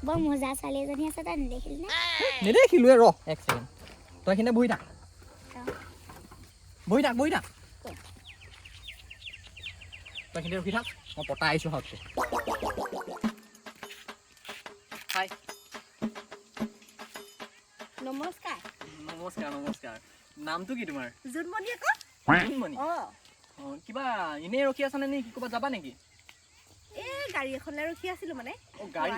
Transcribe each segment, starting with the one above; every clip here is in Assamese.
বৰ মজা ছোৱালী এজনী আছে তাই নেদেখিলি নে নেদেখিলোৱে ৰ এক ছেকেণ্ড তই এইখিনিতে বহি থাক তই এইখিনিতে ৰখি থাক মই পতাই আহিছোঁ হাতটো হাই নমস্কাৰ নমস্কাৰ নামটো কি তোমাৰ জোনমণি আকৌ জোনমণি কিবা এনেই ৰখি আছানে নে কি ক'ৰবাত যাবা নেকি এই গাড়ী এখনলৈ ৰখি আছিলোঁ মানে গাড়ী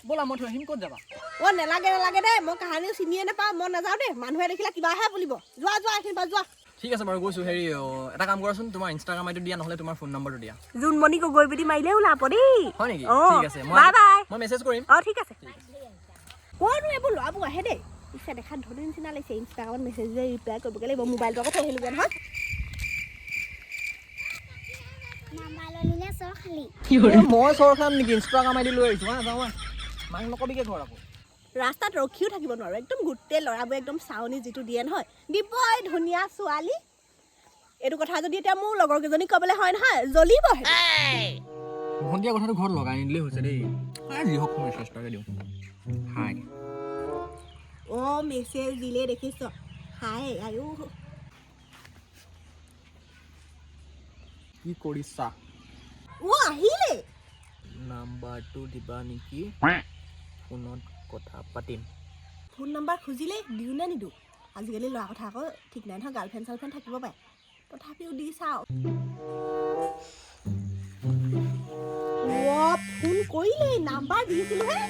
ব'লা মই থৈ আহিম ক'ত যাবা নেলাগে দেই মই কাহানিও চিনিয়ে নাপাওঁ মই নাযাওঁ দেই মানুহে দেখিলে কিবাহে বুলিব যোৱা এইখিনি পৰা যোৱা ঠিক আছে বাৰু গৈছোঁ হেৰি এটা কাম কৰাচোন তোমাৰ ইনষ্টাগ্ৰাম আইডিটো দিয়া নহ'লে তোমাৰ ফোন নম্বৰটো দিয়া জোনমণি গগৈ বুলি মাৰিলে ওলাব দেই হয় নেকি ঠিক আছে বাই বাই মই মেছেজ কৰিম ঠিক আছে ক'ৰনো এইবোৰ ল'ৰাবোৰ আহে দেই ইচ্ছা দেখাত ধনী নিচিনা লাগিছে ইনষ্টাগ্ৰামত মেছেজ যে ৰিপ্লাই কৰিবগৈ লাগিব মোবাইলটো আকৌ থৈ আহিলোগৈ নহয় নাম্বাৰ ল'লি নে চৰ খালি মই চৰ খাম নেকি ইনষ্টাগ্ৰাম আইডি লৈ আহিছোঁ যাওঁ মাক নকবিকে ঘৰ আকৌ ৰাস্তাত ৰখিও থাকিব নোৱাৰোঁ একদম গোটেই ল'ৰাবোৰে একদম চাউনি যিটো দিয়ে নহয় দিবই ধুনীয়া ছোৱালী এইটো কথা যদি এতিয়া মোৰ লগৰ কেইজনীক ক'বলৈ হয় নহয় জ্বলিব ভণ্টিয়া কথাটো ঘৰত লগাই নিদিলেই হৈছে দেই যি হওক মই চেষ্টাকে দিওঁ হাই মেছেজ দিলে দেখিছ হাই আয়ো কি কৰিছা আহিলে নাম্বাৰটো দিবা নেকি ফোনত কথা পাতিম ফোন নম্বৰ খুজিলে দিওঁ নে নিদিওঁ আজিকালি ল'ৰা কথা আকৌ ঠিক নাই নহয় গাৰ্লফ্ৰেণ্ড চাৰ্লফ্ৰেণ্ড থাকিব পাৰে তথাপিও দি চাওঁ ফোন কৰিলে নাম্বাৰ দিছিলোহে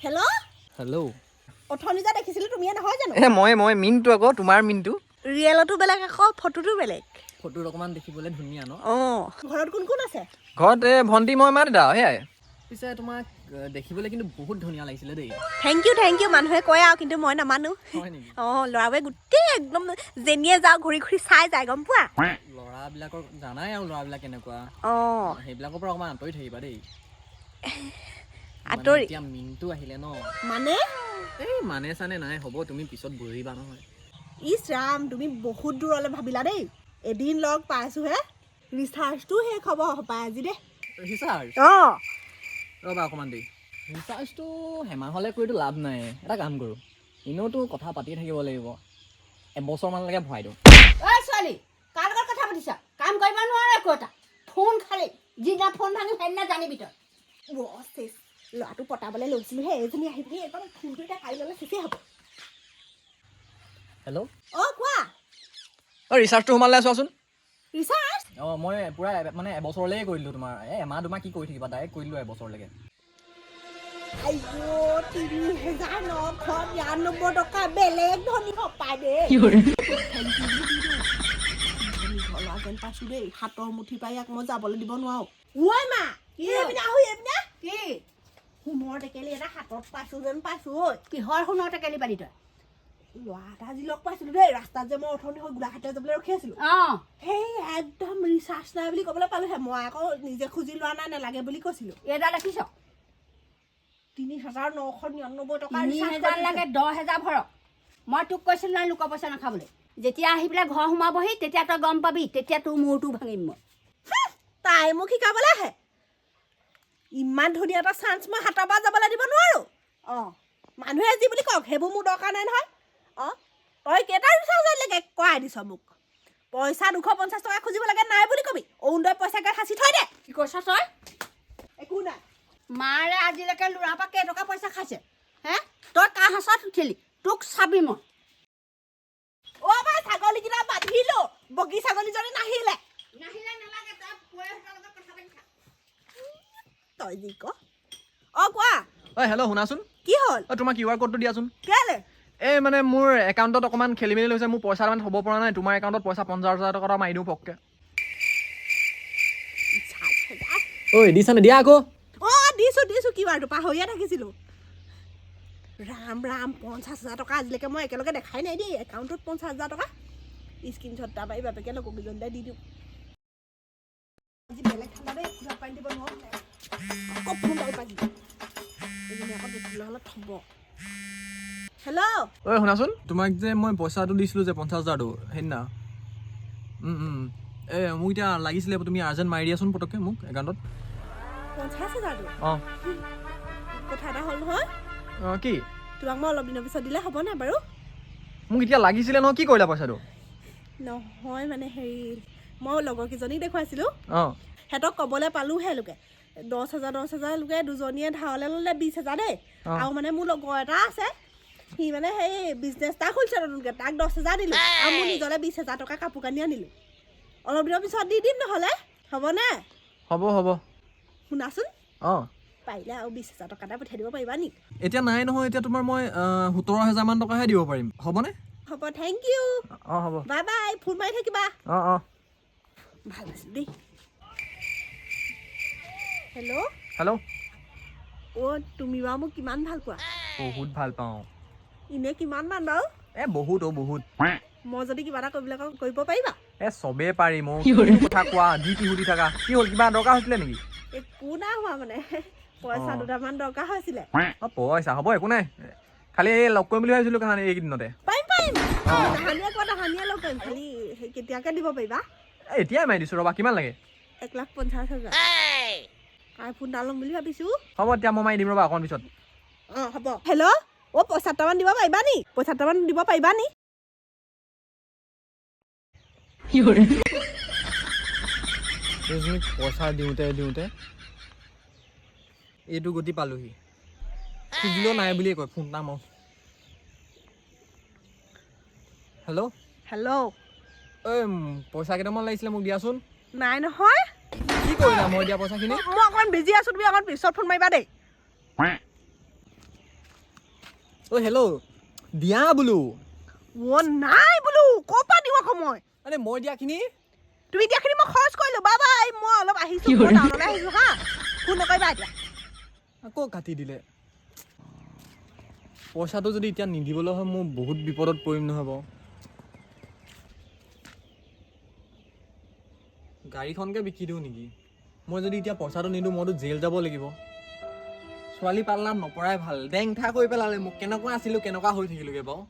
হেল্ল' অথনি যে দেখিছিলোঁ তুমিয়ে নহয় জানো মই মিনটো আকৌ তোমাৰ মিনটো ৰিয়েলতো বেলেগ আকৌ ফটোটো বেলেগ ফটোত অকণমান দেখিবলৈ ধুনীয়া ন ঘৰত কোন কোন আছে ঘৰত ভণ্টি মই মা দাদা সেয়াই পিছে তোমাক দেখিবলৈ কিন্তু বহুত ধুনীয়া লাগিছিলে দেই থেংক ইউ মানুহে কয় আৰু কিন্তু মই নামানো হয় নেকি ল'ৰাবোৰে গোটেই একদম যেনিয়ে যাওঁ ঘূৰি চাই যায় গম পোৱা ল'ৰাবিলাকৰ জানাই আৰু ল'ৰাবিলাক কেনেকুৱা সেইবিলাকৰ পৰা অকণমান আঁতৰি থাকিবা দেই আঁতৰি এতিয়া মিনটো আহিলে ন মানে মানে চানে নাই হ'ব তুমি পিছত বুজিবা নহয় ইছ ৰাম তুমি বহুত দূৰলৈ ভাবিলা দেই এদিন লগ পাইছোহে ৰিচাৰ্জটো শেষ হ'ব পাই আজি দেই ৰিচাৰ্জ ৰ'বা অকণমান দেই ৰিচাৰ্জটো হেমাহলৈ কৰিতো লাভ নাই এটা কাম কৰোঁ এনেওতো কথা পাতিয়ে থাকিব লাগিব এবছৰমানলৈকে ভৰাই দিওঁ ছোৱালী কাৰ লগত কথা পাতিছা কাম কৰিব নোৱাৰে একো এটা ফোন খালি যিদিনা ফোন ভাঙি সেইদিনা জানিবি তই ল'ৰাটো পতাবলৈ লৈছিলোহে এজনী আহি পিনি একদম ফোনটো এতিয়া কাঢ়ি ল'লে শেষেই হ'ব হেল্ল' কোৱা ৰিচাৰ্জটো সোমালে চোৱাচোন ৰিচাৰ্জ মই পূৰা মানে এবছৰলৈকে কৰি দিলোঁ তোমাৰ এমাহ দুমাহ কি কৰি থাকিবা ডাইৰেক্ট কৰি দিলোঁ এবছৰলৈকে ৩,৯৯৯ টকা বেলেগ ধনী পাই দেই যেন পাইছো দেই হাতৰ মুঠি পাই ইয়াক মই যাবলৈ দিব নোৱাৰো মা কি সোণৰ টেকেলি এটা হাতত পাইছো যেন পাইছো কিহৰ সোণৰ টেকেলি পালি তই ল'ৰা এটা আজি লগ পাইছিলো দেই ৰাস্তাত যে মই অথনি হৈ গোলাঘাটে যাবলৈ ৰখি আছিলো সেই একদম ৰিচাৰ্জ নাই বুলি ক'বলৈ পালোহে মই আকৌ নিজে খুজি লোৱা নাই নালাগে বুলি কৈছিলো এইডাল দেখিছ ৩,৯৯৯ টকা ৩,০০০ লাগে ১০,০০০ ভৰক মই তোক কৈছিলো নাই লোকৰ পইচা নাখাবলৈ যেতিয়া আহি পেলাই ঘৰ সোমাবহি তেতিয়া তই গম পাবি তেতিয়া তোৰ মূৰটো ভাঙিম মই তাই মোক শিকাবলৈ আহে ইমান ধুনীয়া এটা চান্স মই হাতৰ পৰা যাবলৈ দিব নোৱাৰো মানুহে যি বুলি কওক সেইবোৰ মোৰ দৰকাৰ নাই নহয় তই কেইটা ৰিচাৰ্জ লাগে কৰাই দিছ মোক পইচা 250 টকা খুজিব লাগে নাই বুলি কবি অৰুণোদয় পইচাকে সাঁচি থৈ দে কি কৈছ তই একো নাই মাৰে আজিলৈকে ল'ৰাৰ পৰা কেইটকা পইচা খাইছে তই কাৰ হাঁচত উঠিলি তোক চাবি মই ভাই ছাগলীকেইটা বান্ধিলো বগী ছাগলীজনী নাহিলে তই যি কোৱা হেল্ল' শুনাচোন কি হ'ল তোমাৰ QR ক'ডটো দিয়াচোন কেলে মানে মোৰ একাউণ্টত অকণমান খেলি মেলি হৈছে মোৰ পইচা মানে থ'ব পৰা নাই তোমাৰ একাউণ্টত পইচা 50,000 টকা এটা মাৰি দিওঁ পককৈ দিছানে দিয়া আকৌ দিছো কিবাৰটো পাহৰিয়ে থাকিছিলো ৰাম 50,000 টকা আজিলৈকে মই একেলগে দেখাই নাই দেই একাউণ্টত 50,000 টকা স্ক্ৰীনশ্বট এটা পাৰি বাপেকে লগৰ কেইজনীলৈ দি দিওঁ আজি বেলেগ ঠাণ্ডা দেই খুৰা পানী দিব নোৱাৰো আকৌ ফোন ডাল পাই এজনী আকৌ দেখিবলৈ হ'লে থ'ব হেল্ল' শুনাচোন তোমাক যে মই পইচাটো দিছিলোঁ যে 50,000টো সেইদিনা মোক এতিয়া লাগিছিলে তুমি আৰ্জেণ্ট মাৰি দিয়াচোন পটককৈ মোক একাউণ্টত 50,000 কথা এটা হ'ল নহয় অঁ কি তোমাক মই অলপ দিনৰ পিছত দিলে হ'ব নাই বাৰু মোক এতিয়া লাগিছিলে নহয় কি কৰিলা পইচাটো নহয় মানে হেৰি মই লগৰকেইজনীক দেখুৱাইছিলোঁ অঁ সিহঁতক ক'বলৈ পালোঁহে লোকে 10,000 লোকে দুজনীয়ে ধাৰলৈ ল'লে 20,000 দেই আৰু মানে মোৰ লগৰ এটা আছে সি মানে সেই বিজনেছ এটা খুলিছে নতুনকৈ তাক 10,000 দিলোঁ আৰু মোৰ নিজলৈ 20,000 টকা কাপোৰ কানি আনিলোঁ অলপ দিনৰ পিছত দি দিম নহ'লে হ'বনে হ'ব হ'ব শুনাচোন অঁ পাৰিলে আৰু 20,000 টকা এটা পঠিয়াই দিব পাৰিবা নি এতিয়া নাই নহয় এতিয়া তোমাৰ মই 17,000 টকাহে দিব পাৰিম হ'বনে হ'ব থেংক ইউ অঁ হ'ব বাই বাই ফোন মাৰি থাকিবা অঁ অঁ ভাল আছিল দেই হেল্ল' হেল্ল' অ' তুমি বাৰু মোক কিমান ভাল পোৱা বহুত ভাল পাওঁ এনেই কিমানমান বাৰু বহুত বহুত মই যদি কিবা এটা কৰিবলৈ কওঁ কৰিব পাৰিবা চবেই পাৰি মোক কথা কোৱা যি কি সুধি থাকা কি হ'ল কিবা দৰকাৰ হৈছিলে নেকি একো নাই হোৱা মানে পইচা দুটামান দৰকাৰ হৈছিলে অঁ পইচা হ'ব একো নাই খালি এই লগ কৰিম বুলি ভাবিছিলোঁ কাৰণ এইকেইদিনতে পাৰিম তাহানিয়ে কোৱা তাহানিয়ে লগ কৰিম খালি সেই কেতিয়াকৈ দিব পাৰিবা এতিয়াই মাৰি দিছোঁ ৰ'বা কিমান লাগে 1,50,000 আইফোন এটা ল'ম বুলি ভাবিছোঁ হ'ব এতিয়া মই মাৰি দিম ৰ'বা অকণ পিছত অঁ হ'ব হেল্ল' অ' 50,000 দিব পাৰিবা নি 50,000 দিব পাৰিবা নি এইজনীক পইচা দিওঁতে এইটো গতি পালোহি খুজিলেও নাই বুলিয়ে কয় ফোন এটা মাৰো হেল্ল' হেল্ল' ঐ পইচা কেইটামান লাগিছিলে মোক দিয়াচোন নাই নহয় কি কৰিলা মই দিয়া পইচাখিনি মই অকণমান বিজি আছোঁ তুমি অকণ পিছত ফোন মাৰিবা দেই ঐ হেল্ল' দিয়া বোলো অ' নাই বোলো ক'ৰ পৰা দিওঁ আকৌ মই আৰে মই দিয়াখিনি তুমি দিয়াখিনি মই খৰচ কৰিলোঁ বাই বাই মই অলপ আহিছোঁ মই টাউনলৈ আহিছোঁ হা ফোন নকৰিবা এতিয়া আকৌ কাটি দিলে পইচাটো যদি এতিয়া নিদিবলৈ হয় মোৰ বহুত বিপদত পৰিম নহ'ব গাড়ীখনকে বিকি দিওঁ নেকি মই যদি এতিয়া পইচাটো নিদিওঁ মইতো জেল যাব লাগিব ছোৱালী পাল্লাত নপৰাই ভাল ডেং ঠা কৰি পেলালে মোক কেনেকুৱা আছিলোঁ কেনেকুৱা হৈ থাকিলোগৈ বাৰু